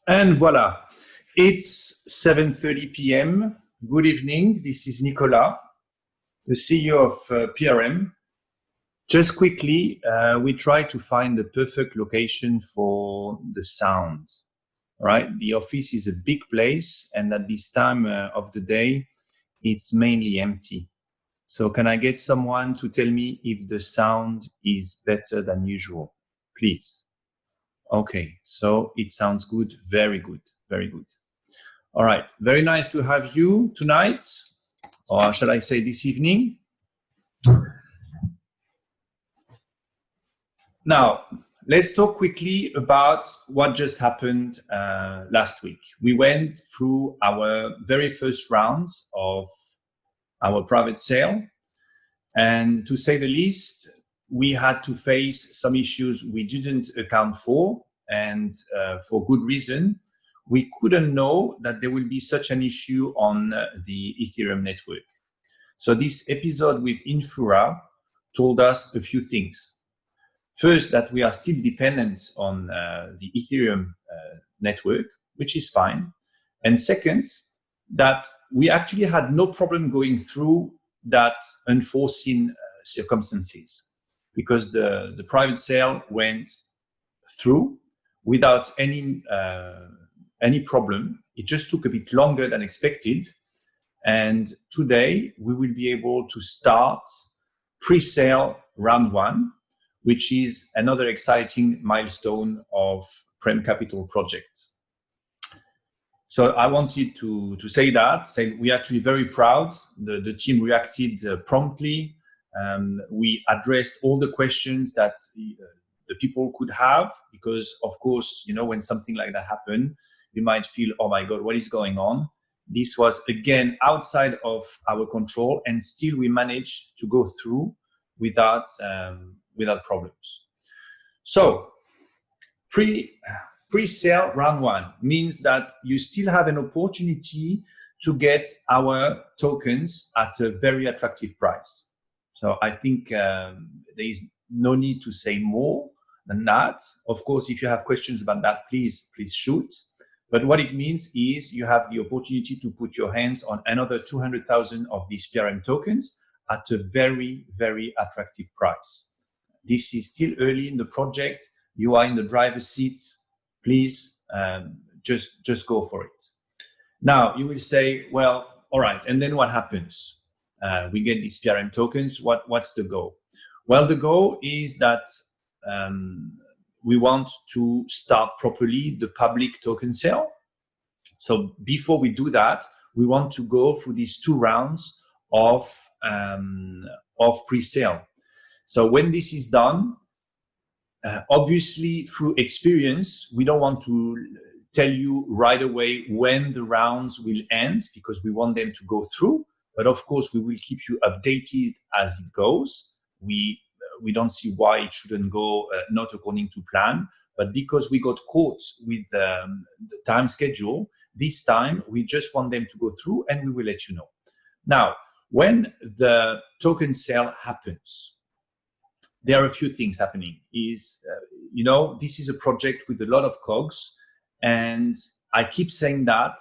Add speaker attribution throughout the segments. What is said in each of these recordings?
Speaker 1: And voila, it's 7:30 p.m. Good evening. This is Nicolas, the CEO of PRM. Just quickly, we try to find the perfect location for the sound. Right? The office is a big place, and at this time of the day, it's mainly empty. So can I get someone to tell me if the sound is better than usual, please? Okay, so it sounds good. Very good. Very good. All right. Very nice to have you tonight, or shall I say this evening. Now, let's talk quickly about what just happened last week. We went through our very first round of our private sale. And to say the least, we had to face some issues we didn't account for, and for good reason. We couldn't know that there will be such an issue on the Ethereum network. So this episode with Infura told us a few things. First, that we are still dependent on the Ethereum network, which is fine. And second, that we actually had no problem going through that unforeseen circumstances, because the private sale went through without any problem. It just took a bit longer than expected. And today we will be able to start pre-sale round one, which is another exciting milestone of Prem Capital project. So I wanted to say that, we're actually very proud. The team reacted promptly. We addressed all the questions that the people could have, because of course, when something like that happened, you might feel, oh my God, what is going on? This was again outside of our control, and still we managed to go through without problems. So pre-sale round one means that you still have an opportunity to get our tokens at a very attractive price. So I think there is no need to say more than that. Of course, if you have questions about that, please shoot. But what it means is you have the opportunity to put your hands on another 200,000 of these PRM tokens at a very, very attractive price. This is still early in the project. You are in the driver's seat. Please just go for it. Now you will say, well, all right, and then what happens? We get these PRM tokens. What's the goal? Well, the goal is that we want to start properly the public token sale. So before we do that, we want to go through these two rounds of pre-sale. So when this is done, obviously through experience, we don't want to tell you right away when the rounds will end, because we want them to go through. But of course, we will keep you updated as it goes. We don't see why it shouldn't go not according to plan. But because we got caught with the time schedule, this time we just want them to go through, and we will let you know. Now, when the token sale happens, there are a few things happening. This is a project with a lot of cogs, and I keep saying that,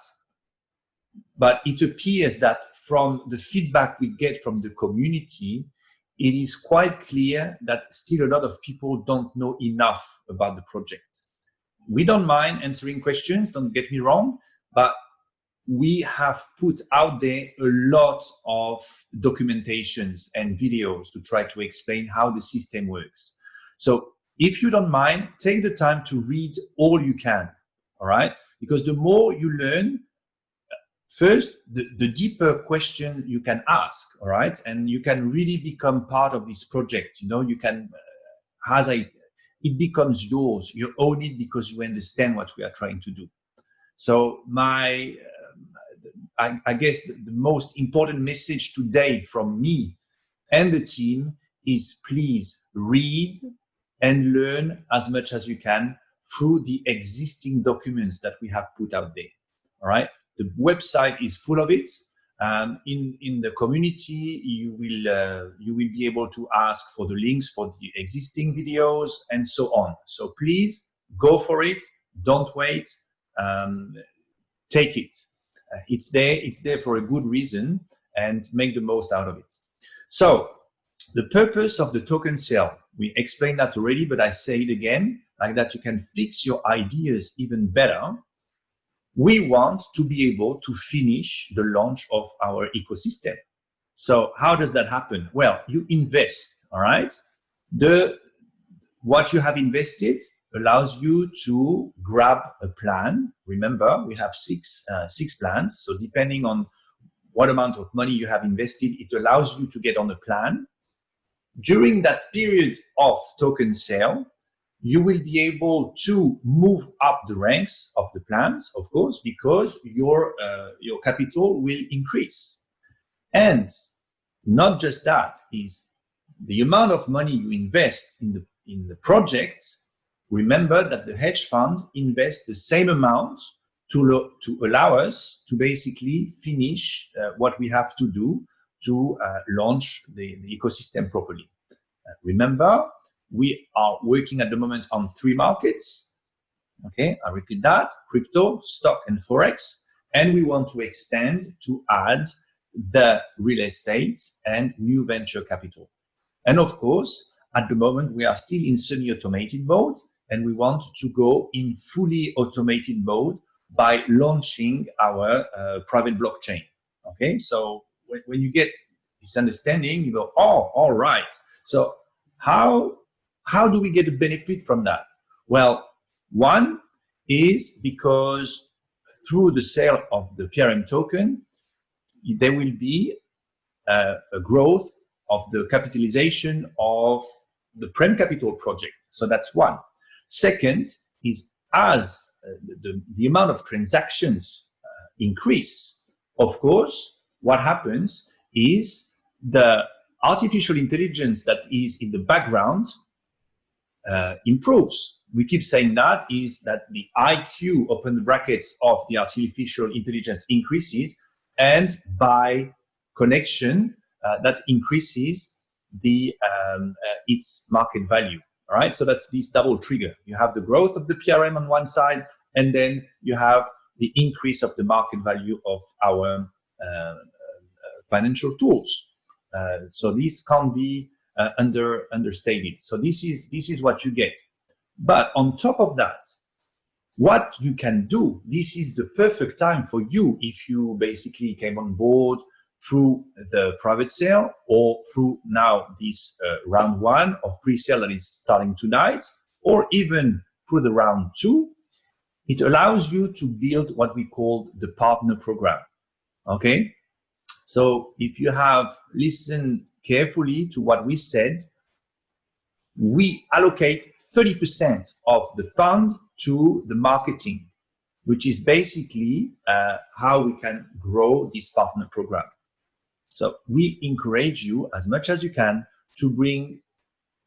Speaker 1: but it appears that from the feedback we get from the community, it is quite clear that still a lot of people don't know enough about the project. We don't mind answering questions, don't get me wrong, but we have put out there a lot of documentations and videos to try to explain how the system works. So if you don't mind, take the time to read all you can, all right? Because the more you learn, first, the deeper question you can ask, all right? And you can really become part of this project. You can, it becomes yours. You own it because you understand what we are trying to do. So I guess the most important message today from me and the team is, please read and learn as much as you can through the existing documents that we have put out there, all right? The website is full of it. In the community, you will be able to ask for the links for the existing videos and so on. So please go for it. Don't wait. take it. It's there for a good reason, and make the most out of it. So the purpose of the token sale, we explained that already, but I say it again, like that you can fix your ideas even better. We want to be able to finish the launch of our ecosystem. So how does that happen? Well, you invest, all right? What you have invested allows you to grab a plan. Remember, we have six plans. So depending on what amount of money you have invested, it allows you to get on a plan. During that period of token sale, you will be able to move up the ranks of the plans, of course, because your capital will increase. And not just that, is the amount of money you invest in the project. Remember that the hedge fund invests the same amount to allow us to basically finish what we have to do to launch the ecosystem properly. Remember, we are working at the moment on 3 markets. Okay, I repeat that: crypto, stock, and Forex. And we want to extend to add the real estate and new venture capital. And of course, at the moment, we are still in semi-automated mode, and we want to go in fully automated mode by launching our private blockchain. Okay, so when you get this understanding, you go, oh, all right. So how do we get a benefit from that? Well, one is because through the sale of the PRM token, there will be a growth of the capitalization of the Prem Capital project. So that's one. Second is, as the amount of transactions increase, of course, what happens is the artificial intelligence that is in the background improves. We keep saying that is that the IQ, open the brackets, of the artificial intelligence increases, and by connection, that increases its market value. All right, so that's this double trigger. You have the growth of the PRM on one side, and then you have the increase of the market value of our financial tools. So this can't be understated. So this is what you get. But on top of that, what you can do, this is the perfect time for you if you basically came on board through the private sale or through now this round 1 of pre-sale that is starting tonight, or even through the round 2. It allows you to build what we call the partner program. Okay, so if you have listened carefully to what we said, we allocate 30% of the fund to the marketing, which is basically how we can grow this partner program. So we encourage you as much as you can to bring,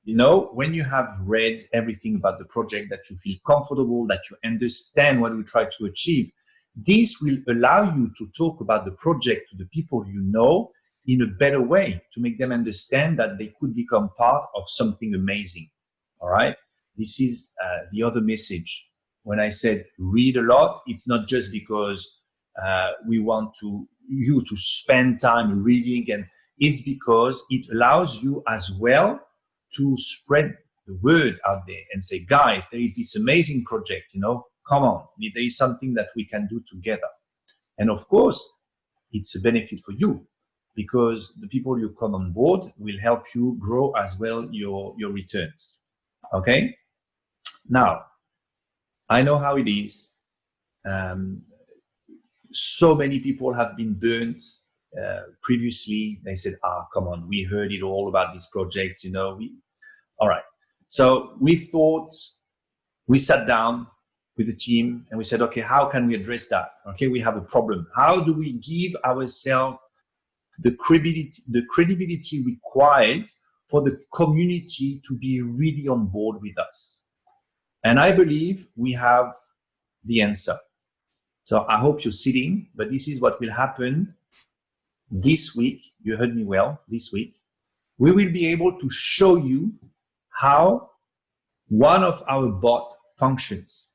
Speaker 1: when you have read everything about the project, that you feel comfortable, that you understand what we try to achieve. This will allow you to talk about the project to the people you know in a better way, to make them understand that they could become part of something amazing. All right. This is the other message. When I said read a lot, it's not just because we want you to spend time reading, and it's because it allows you as well to spread the word out there and say, guys, there is this amazing project, come on, there is something that we can do together. And of course, it's a benefit for you, because the people you come on board will help you grow as well your returns. Okay? Now, I know how it is. So many people have been burnt previously. They said, come on, we heard it all about this project, all right. So we sat down with the team and we said, okay, how can we address that? Okay, we have a problem. How do we give ourselves the credibility required for the community to be really on board with us? And I believe we have the answer. So I hope you're sitting, but this is what will happen this week. You heard me well, this week. We will be able to show you how one of our bot functions.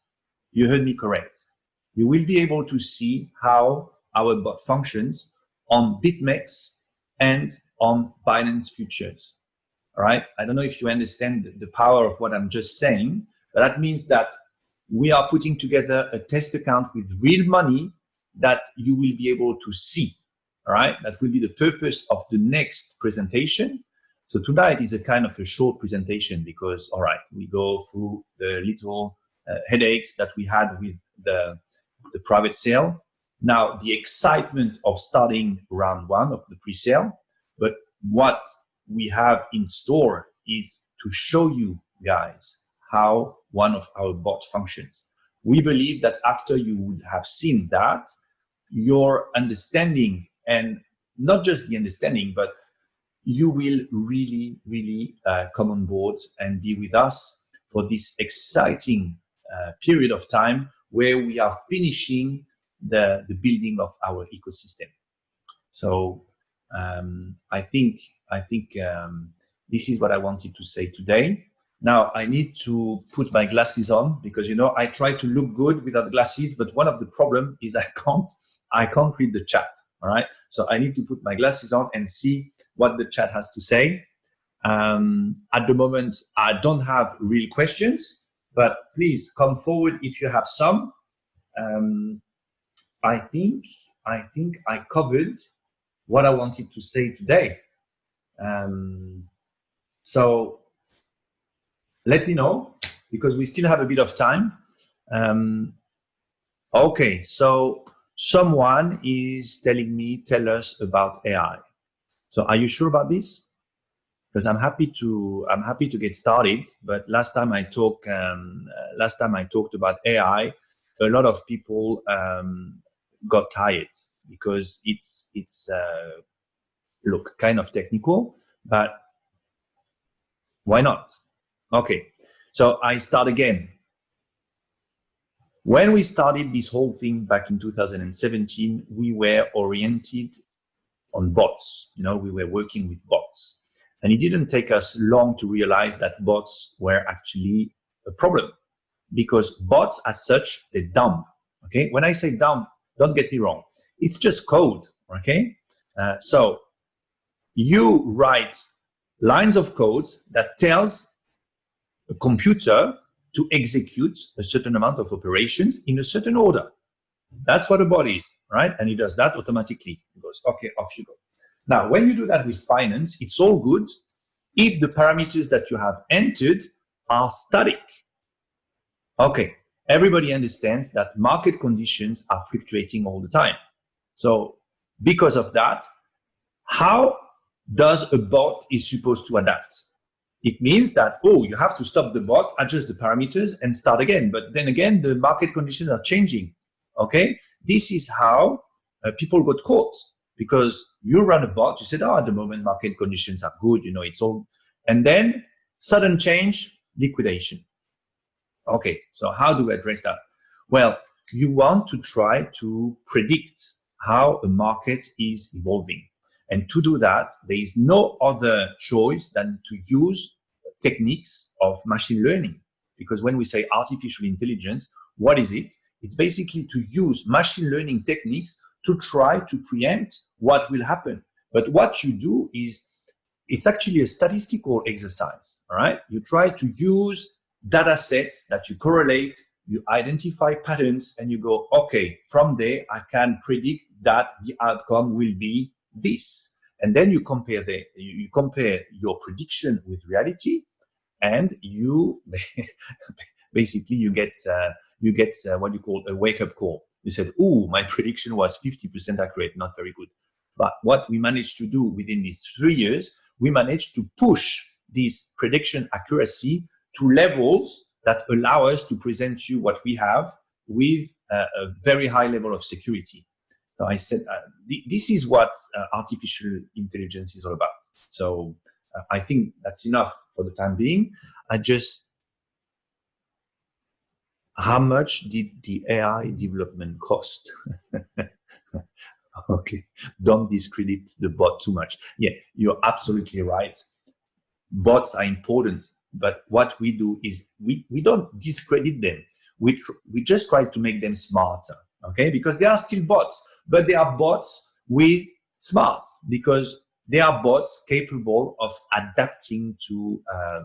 Speaker 1: You heard me correct. you will be able to see how our bot functions on BitMEX and on Binance futures. All right. I don't know if you understand the power of what I'm just saying, but that means that we are putting together a test account with real money that you will be able to see. All right. That will be the purpose of the next presentation. So tonight is a kind of a short presentation because, all right, we go through the little headaches that we had with the private sale. Now, the excitement of starting round one of the pre-sale, but what we have in store is to show you guys how one of our bots functions. We believe that after you would have seen that, your understanding, and not just the understanding, but you will really, really come on board and be with us for this exciting period of time where we are finishing the building of our ecosystem. So I think this is what I wanted to say today. Now I need to put my glasses on because, you know, I try to look good without glasses, but one of the problem is I can't read the chat. All right, so I need to put my glasses on and see what the chat has to say. At the moment, I don't have real questions, but please come forward if you have some. I think I covered what I wanted to say today. So let me know because we still have a bit of time. Okay, so someone is tell us about AI. So are you sure about this? Because I'm happy to get started. But last time I talked about AI, a lot of people got tired because it's look kind of technical, but why not? Okay, so I start again. When we started this whole thing back in 2017, we were oriented on bots. You know, we were working with bots. And it didn't take us long to realize that bots were actually a problem because bots as such, they're dumb. Okay. When I say dumb, don't get me wrong. It's just code. Okay. So you write lines of codes that tells a computer to execute a certain amount of operations in a certain order. That's what a bot is, right? And it does that automatically. It goes, okay, off you go. Now, when you do that with finance, it's all good if the parameters that you have entered are static. Okay, everybody understands that market conditions are fluctuating all the time. So because of that, how does a bot is supposed to adapt? It means that, oh, you have to stop the bot, adjust the parameters and start again. But then again, the market conditions are changing. Okay, this is how people got caught because you run a bot, you said, oh, at the moment market conditions are good, you know, it's all, and then sudden change, liquidation. Okay, so how do we address that? Well, you want to try to predict how a market is evolving. And to do that, there is no other choice than to use techniques of machine learning. Because when we say artificial intelligence, what is it? It's basically to use machine learning techniques to try to preempt what will happen. But what you do is, it's actually a statistical exercise, all right? You try to use data sets that you correlate, you identify patterns, and you go, okay, from there, I can predict that the outcome will be this. And then you compare your prediction with reality, and you basically you get what you call a wake-up call. You said, "Oh, my prediction was 50% accurate, not very good." But what we managed to do within these 3 years, we managed to push this prediction accuracy to levels that allow us to present you what we have with a very high level of security. So I said, this is what artificial intelligence is all about. So I think that's enough for the time being. How much did the AI development cost? Okay, don't discredit the bot too much. Yeah, you're absolutely right. Bots are important, but what we do is we don't discredit them. we just try to make them smarter, okay? Because they are still bots, but they are bots with smarts, because they are bots capable of adapting to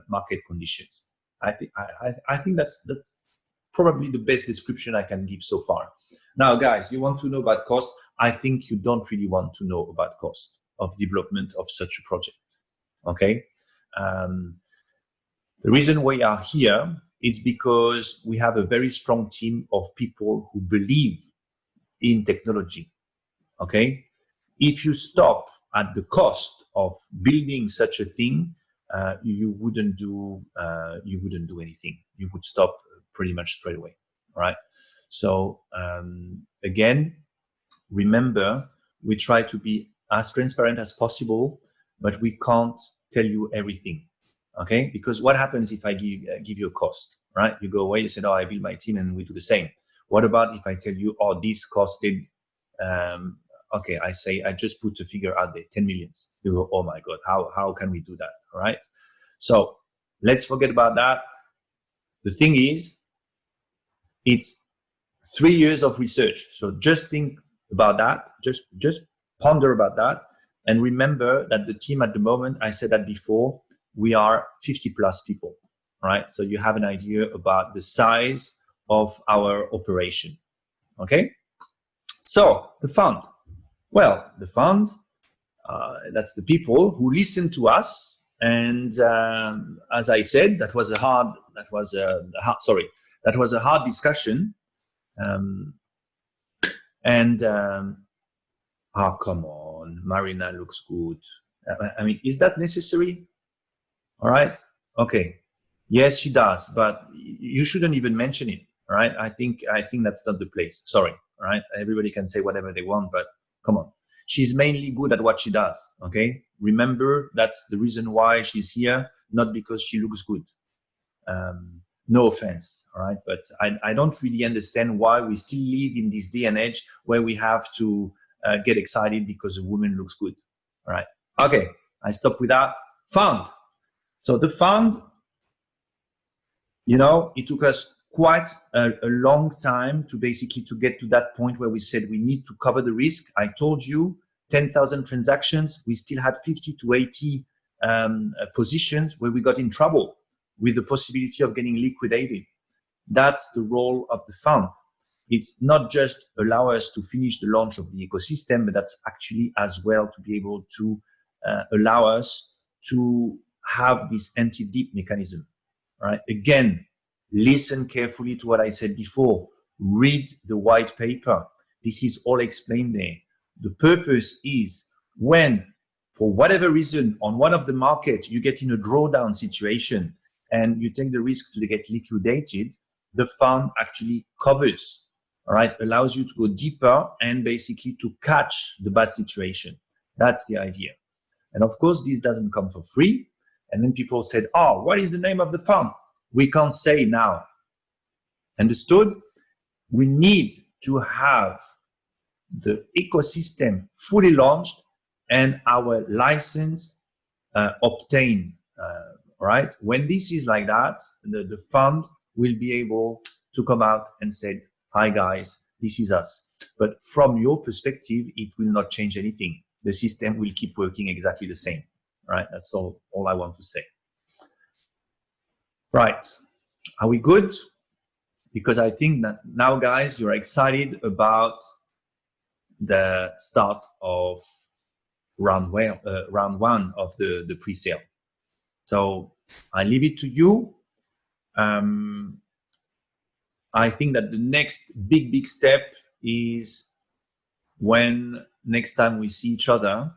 Speaker 1: market conditions. I think that's probably the best description I can give so far. Now, guys, you want to know about cost? I think you don't really want to know about cost of development of such a project, okay? The reason we are here is because we have a very strong team of people who believe in technology, okay? If you stop at the cost of building such a thing, you wouldn't do anything. You would stop pretty much straight away, all right? So again, remember, we try to be as transparent as possible, but we can't tell you everything, okay? Because what happens if I give you a cost, right? You go away, you say, "Oh, I build my team and we do the same." What about if I tell you, "Oh, this costed," okay, I say, I just put a figure out there, 10 millions. You go, "Oh my God, how can we do that?" All right. So let's forget about that. The thing is, it's 3 years of research. So just think about that. Just ponder about that. And remember that the team at the moment, I said that before, we are 50 plus people, right? So you have an idea about the size of our operation. Okay. So the fund. Well, the fund, that's the people who listen to us. And as I said, that was a hard discussion. Come on, Marina looks good. I mean, is that necessary? All right. Okay. Yes, she does, but you shouldn't even mention it. All right. I think that's not the place. Sorry. All right. Everybody can say whatever they want, but come on. She's mainly good at what she does. Okay. Remember, that's the reason why she's here, not because she looks good. No offense, all right? But I don't really understand why we still live in this day and age where we have to get excited because a woman looks good, all right? Okay, I stop with that. Fund. So the fund, it took us quite a long time to get to that point where we said we need to cover the risk. I told you 10,000 transactions. We still had 50 to 80 positions where we got in trouble with the possibility of getting liquidated. That's the role of the fund. It's not just allow us to finish the launch of the ecosystem, but that's actually as well to be able to allow us to have this anti-dip mechanism. All right. Again, listen carefully to what I said before. Read the white paper. This is all explained there. The purpose is when, for whatever reason, on one of the market, you get in a drawdown situation and you take the risk to get liquidated, the fund actually covers, all right, allows you to go deeper and basically to catch the bad situation. That's the idea. And of course, this doesn't come for free. And then people said, "Oh, what is the name of the fund?" We can't say now. Understood? We need to have the ecosystem fully launched and our license obtained. All right. When this is like that, the fund will be able to come out and say, "Hi guys, this is us." But from your perspective, it will not change anything. The system will keep working exactly the same. All right. That's all I want to say. Right. Are we good? Because I think that now, guys, you're excited about the start of round one of the pre-sale. So I leave it to you. I think that the next big step is when next time we see each other,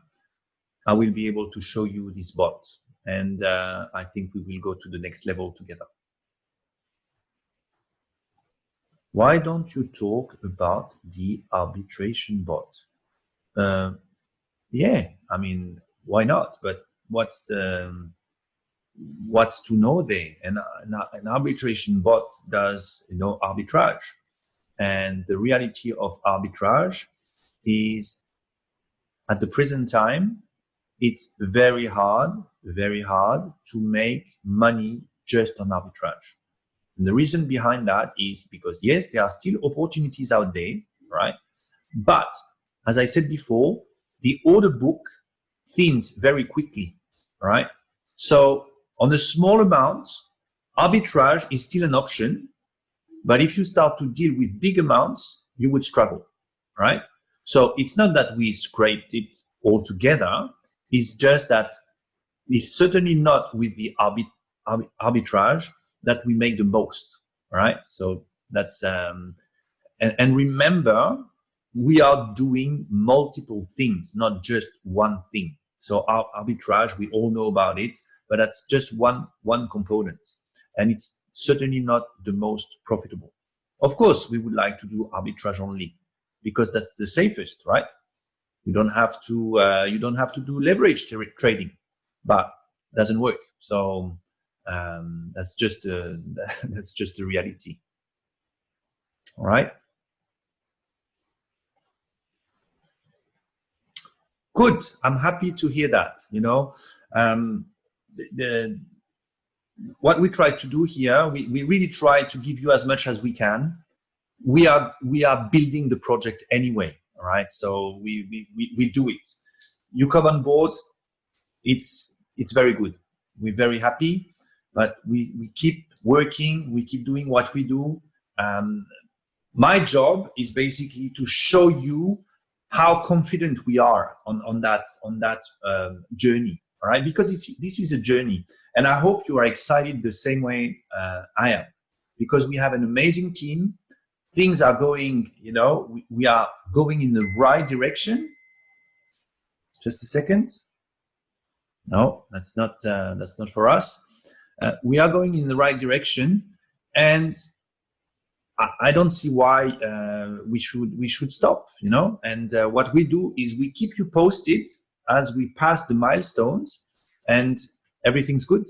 Speaker 1: I will be able to show you this bot. And I think we will go to the next level together. Why don't you talk about the arbitration bot? Yeah, I mean, why not? But what's to know there? And an arbitration bot does, arbitrage. And the reality of arbitrage is, at the present time, it's very hard to make money just on arbitrage. And the reason behind that is because, yes, there are still opportunities out there, right? But as I said before, the order book thins very quickly, right? So on a small amount, arbitrage is still an option. But if you start to deal with big amounts, you would struggle, right? So it's not that we scraped it all together. It's just that it's certainly not with the arbitrage that we make the most, right? So that's, and remember, we are doing multiple things, not just one thing. So our arbitrage, we all know about it, but that's just one component. And it's certainly not the most profitable. Of course, we would like to do arbitrage only because that's the safest, right? You don't have to do leverage trading, but it doesn't work. So that's just that's just the reality. All right. Good. I'm happy to hear that. What we try to do here, we really try to give you as much as we can. We are building the project anyway. All right. So we do it. You come on board. It's very good. We're very happy, but we keep working. We keep doing what we do. My job is basically to show you how confident we are on that journey, all right? Because this is a journey, and I hope you are excited the same way I am, because we have an amazing team. Things are going, we are going in the right direction. Just a second. No, that's not for us. We are going in the right direction, and I don't see why we should stop, And what we do is we keep you posted as we pass the milestones, and everything's good,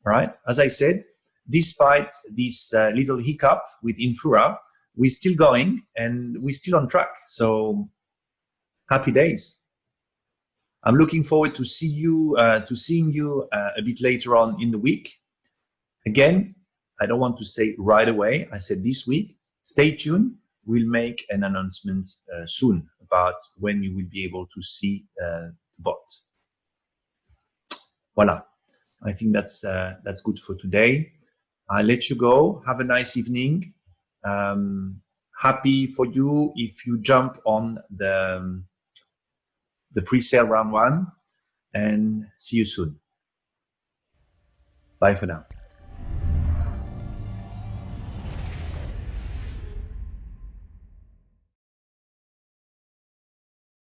Speaker 1: right? As I said, despite this little hiccup with Infura, we're still going and we're still on track. So happy days. I'm looking forward to seeing you a bit later on in the week. Again, I don't want to say right away. I said this week. Stay tuned. We'll make an announcement soon about when you will be able to see the bot. Voila. I think that's good for today. I'll let you go. Have a nice evening. Happy for you if you jump on the pre-sale round 1, and see you soon. Bye for now.